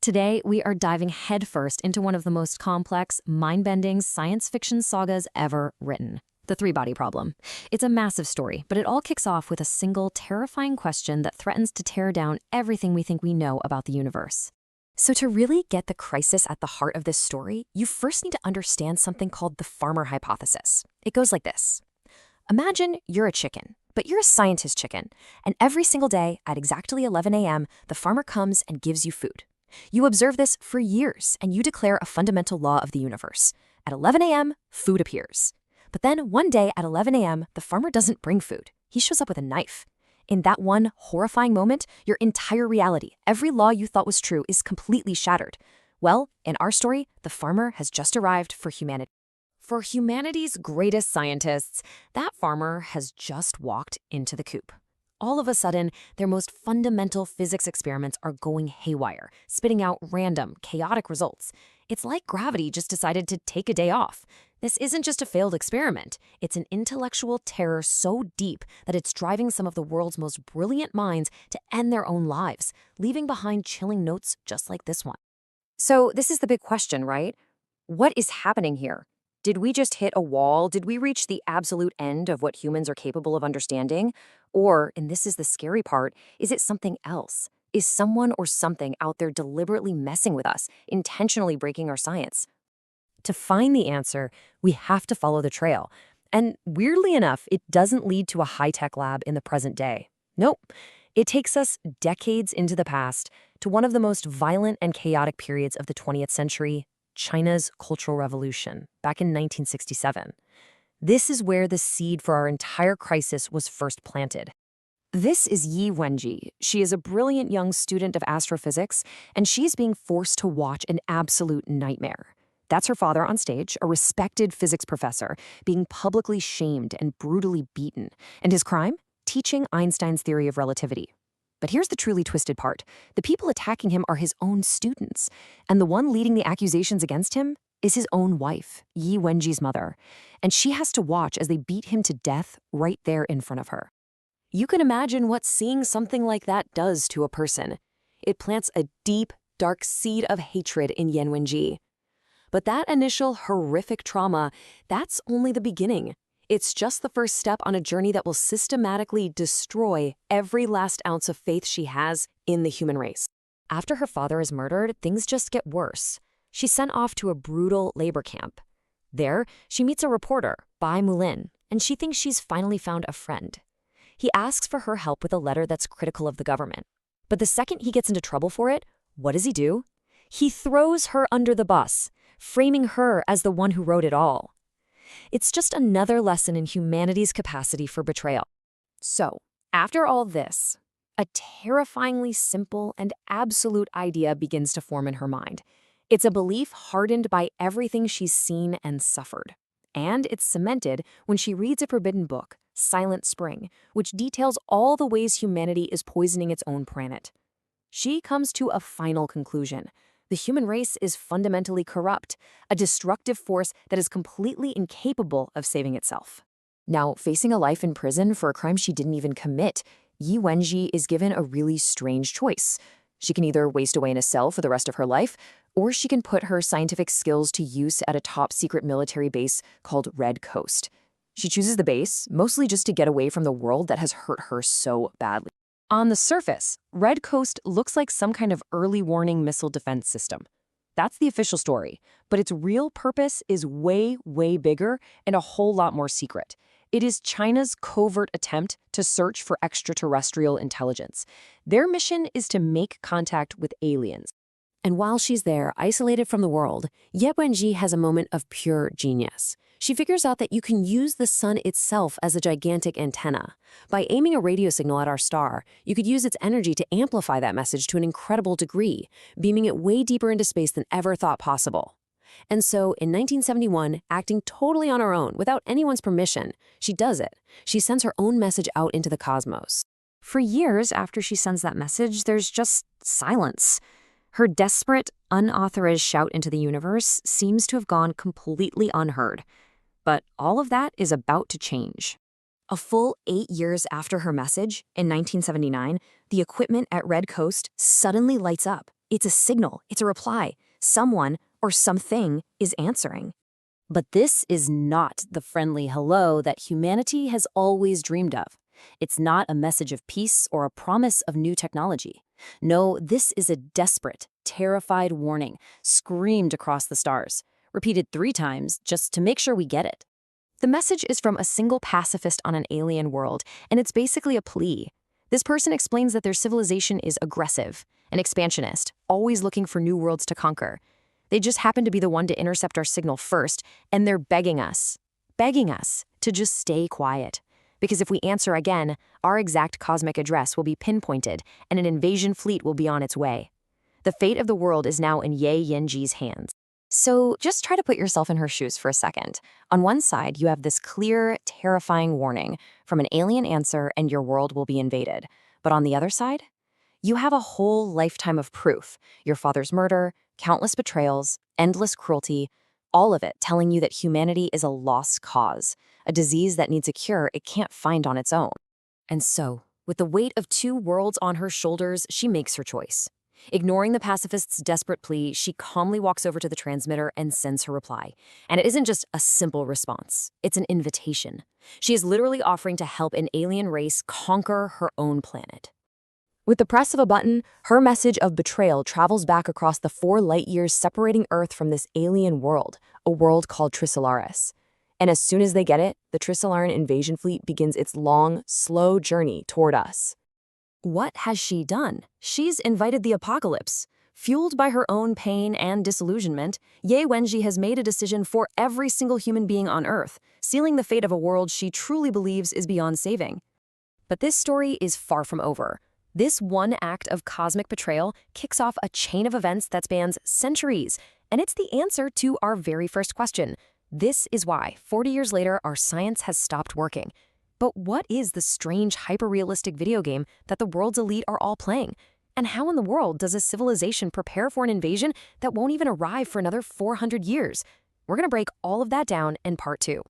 Today, we are diving headfirst into one of the most complex, mind-bending science fiction sagas ever written, the three-body problem. It's a massive story, but it all kicks off with a single, terrifying question that threatens to tear down everything we think we know about the universe. So to really get the crisis at the heart of this story, you first need to understand something called the farmer hypothesis. It goes like this. Imagine you're a chicken, but you're a scientist chicken, and every single day at exactly 11 a.m., the farmer comes and gives you food. You observe this for years, and you declare a fundamental law of the universe. At 11 a.m., food appears. But then one day at 11 a.m., the farmer doesn't bring food. He shows up with a knife. In that one horrifying moment, your entire reality, every law you thought was true, is completely shattered. Well, in our story, the farmer has just arrived for humanity. For humanity's greatest scientists, that farmer has just walked into the coop. All of a sudden, their most fundamental physics experiments are going haywire, spitting out random, chaotic results. It's like gravity just decided to take a day off. This isn't just a failed experiment. It's an intellectual terror so deep that it's driving some of the world's most brilliant minds to end their own lives, leaving behind chilling notes just like this one. So this is the big question, right? What is happening here? Did we just hit a wall? Did we reach the absolute end of what humans are capable of understanding? Or, and this is the scary part, is it something else? Is someone or something out there deliberately messing with us, intentionally breaking our science? To find the answer, we have to follow the trail. And weirdly enough, it doesn't lead to a high-tech lab in the present day. Nope. It takes us decades into the past to one of the most violent and chaotic periods of the 20th century, China's Cultural Revolution, back in 1967. This is where the seed for our entire crisis was first planted. This is Wenjie. She is a brilliant young student of astrophysics, and she's being forced to watch an absolute nightmare. That's her father on stage, a respected physics professor, being publicly shamed and brutally beaten. And his crime? Teaching Einstein's theory of relativity. But here's the truly twisted part. The people attacking him are his own students, and the one leading the accusations against him is his own wife, Wenjie's mother, and she has to watch as they beat him to death right there in front of her. You can imagine what seeing something like that does to a person. It plants a deep, dark seed of hatred in Wenjie. But that initial horrific trauma, that's only the beginning. It's just the first step on a journey that will systematically destroy every last ounce of faith she has in the human race. After her father is murdered, things just get worse. She's sent off to a brutal labor camp. There, she meets a reporter, Bai Mulin, and she thinks she's finally found a friend. He asks for her help with a letter that's critical of the government. But the second he gets into trouble for it, what does he do? He throws her under the bus, framing her as the one who wrote it all. It's just another lesson in humanity's capacity for betrayal. So, after all this, a terrifyingly simple and absolute idea begins to form in her mind. It's a belief hardened by everything she's seen and suffered. And it's cemented when she reads a forbidden book, Silent Spring, which details all the ways humanity is poisoning its own planet. She comes to a final conclusion. The human race is fundamentally corrupt, a destructive force that is completely incapable of saving itself. Now, facing a life in prison for a crime she didn't even commit, Wenjie is given a really strange choice. She can either waste away in a cell for the rest of her life, or she can put her scientific skills to use at a top-secret military base called Red Coast. She chooses the base, mostly just to get away from the world that has hurt her so badly. On the surface, Red Coast looks like some kind of early warning missile defense system. That's the official story, but its real purpose is way, way bigger and a whole lot more secret. It is China's covert attempt to search for extraterrestrial intelligence. Their mission is to make contact with aliens. And while she's there, isolated from the world, Wenjie has a moment of pure genius. She figures out that you can use the sun itself as a gigantic antenna. By aiming a radio signal at our star, you could use its energy to amplify that message to an incredible degree, beaming it way deeper into space than ever thought possible. And so, in 1971, acting totally on her own, without anyone's permission, she does it. She sends her own message out into the cosmos. For years after she sends that message, there's just silence. Her desperate, unauthorized shout into the universe seems to have gone completely unheard. But all of that is about to change. A full 8 years after her message, in 1979, the equipment at Red Coast suddenly lights up. It's a signal, it's a reply. Someone or something is answering. But this is not the friendly hello that humanity has always dreamed of. It's not a message of peace or a promise of new technology. No, this is a desperate, terrified warning, screamed across the stars, repeated 3 times just to make sure we get it. The message is from a single pacifist on an alien world, and it's basically a plea. This person explains that their civilization is aggressive and expansionist, always looking for new worlds to conquer. They just happen to be the one to intercept our signal first, and they're begging us to just stay quiet. Because if we answer again, our exact cosmic address will be pinpointed, and an invasion fleet will be on its way. The fate of the world is now in Wenjie's hands. So just try to put yourself in her shoes for a second. On one side, you have this clear, terrifying warning from an alien answer and your world will be invaded. But on the other side, you have a whole lifetime of proof. Your father's murder, countless betrayals, endless cruelty, all of it telling you that humanity is a lost cause, a disease that needs a cure it can't find on its own. And so, with the weight of 2 worlds on her shoulders, she makes her choice. Ignoring the pacifist's desperate plea, she calmly walks over to the transmitter and sends her reply. And it isn't just a simple response. It's an invitation. She is literally offering to help an alien race conquer her own planet. With the press of a button, her message of betrayal travels back across the 4 light years separating Earth from this alien world, a world called Trisolarans. And as soon as they get it, the Trisolaran invasion fleet begins its long, slow journey toward us. What has she done? She's invited the apocalypse. Fueled by her own pain and disillusionment, Wenjie has made a decision for every single human being on Earth, sealing the fate of a world she truly believes is beyond saving. But this story is far from over. This one act of cosmic betrayal kicks off a chain of events that spans centuries, and it's the answer to our very first question. This is why, 40 years later, our science has stopped working. But what is the strange, hyper-realistic video game that the world's elite are all playing? And how in the world does a civilization prepare for an invasion that won't even arrive for another 400 years? We're going to break all of that down in part 2.